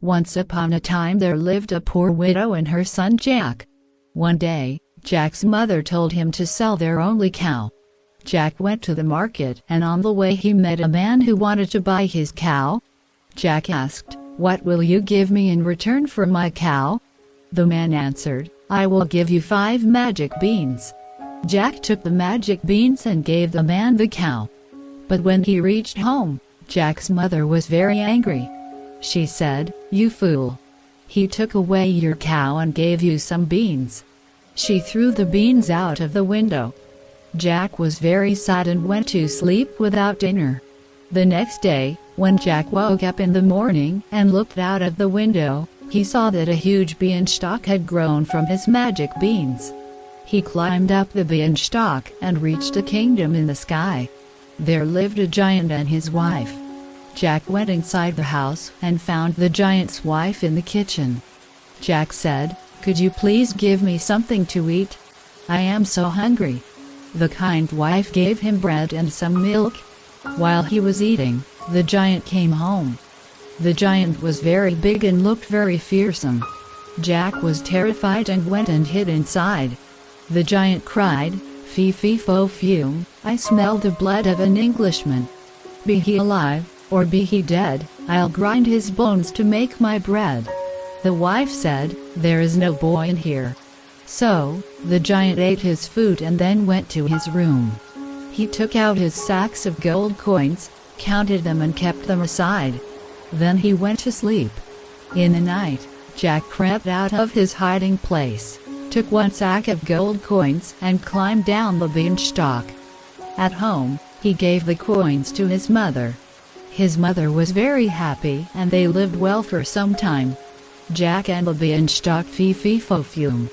Once upon a time there lived a poor widow and her son Jack. One day, Jack's mother told him to sell their only cow. Jack went to the market and on the way he met a man who wanted to buy his cow. Jack asked, "What will you give me in return for my cow?" The man answered, "I will give you 5 magic beans." Jack took the magic beans and gave the man the cow. But when he reached home, Jack's mother was very angry. She said, "You fool! He took away your cow and gave you some beans." She threw the beans out of the window. Jack was very sad and went to sleep without dinner. The next day, when Jack woke up in the morning and looked out of the window, he saw that a huge beanstalk had grown from his magic beans. He climbed up the beanstalk and reached a kingdom in the sky. There lived a giant and his wife. Jack went inside the house and found the giant's wife in the kitchen. Jack said, "Could you please give me something to eat? I am so hungry." The kind wife gave him bread and some milk. While he was eating, the giant came home. The giant was very big and looked very fearsome. Jack was terrified and went and hid inside. The giant cried, "Fee fee fo fume, I smell the blood of an Englishman. Be he alive, or be he dead, I'll grind his bones to make my bread." The wife said, "There is no boy in here." So, the giant ate his food and then went to his room. He took out his sacks of gold coins, counted them and kept them aside. Then he went to sleep. In the night, Jack crept out of his hiding place, took 1 sack of gold coins and climbed down the beanstalk. At home, he gave the coins to his mother. His mother was very happy and they lived well for some time. Jack and the beanstalk fee fee fo fume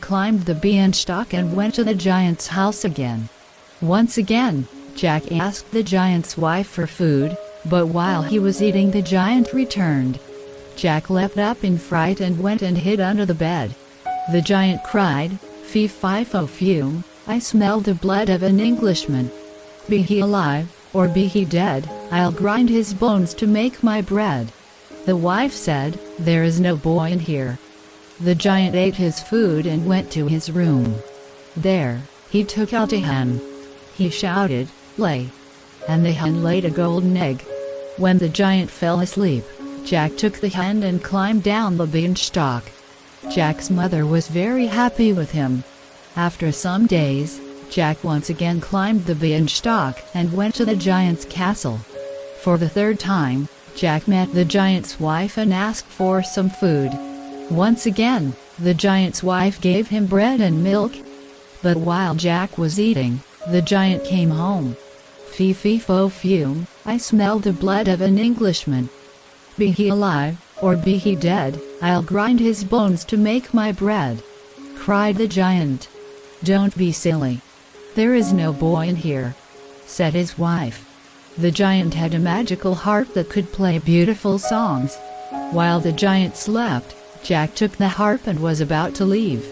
climbed the beanstalk and went to the giant's house again. Once again, Jack asked the giant's wife for food, but while he was eating the giant returned. Jack leapt up in fright and went and hid under the bed. The giant cried, "Fee fi fo fume, I smell the blood of an Englishman. Be he alive, or be he dead, I'll grind his bones to make my bread." The wife said, "There is no boy in here." The giant ate his food and went to his room. There, he took out a hen. He shouted, "Lay!" And the hen laid a golden egg. When the giant fell asleep, Jack took the hen and climbed down the beanstalk. Jack's mother was very happy with him. After some days, Jack once again climbed the beanstalk and went to the giant's castle. For the 3rd time, Jack met the giant's wife and asked for some food. Once again, the giant's wife gave him bread and milk. But while Jack was eating, the giant came home. "Fee fee fo fume, I smell the blood of an Englishman. Be he alive, or be he dead, I'll grind his bones to make my bread," cried the giant. "Don't be silly. There is no boy in here," said his wife. The giant had a magical harp that could play beautiful songs. While the giant slept, Jack took the harp and was about to leave.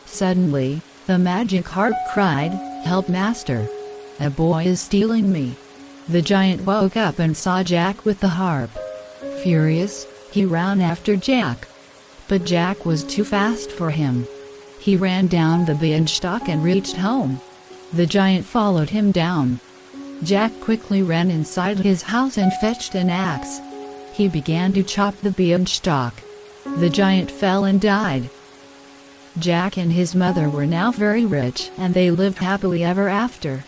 Suddenly, the magic harp cried, "Help, master! A boy is stealing me." The giant woke up and saw Jack with the harp. Furious, he ran after Jack. But Jack was too fast for him. He ran down the beanstalk and reached home. The giant followed him down. Jack quickly ran inside his house and fetched an axe. He began to chop the beanstalk. The giant fell and died. Jack and his mother were now very rich and they lived happily ever after.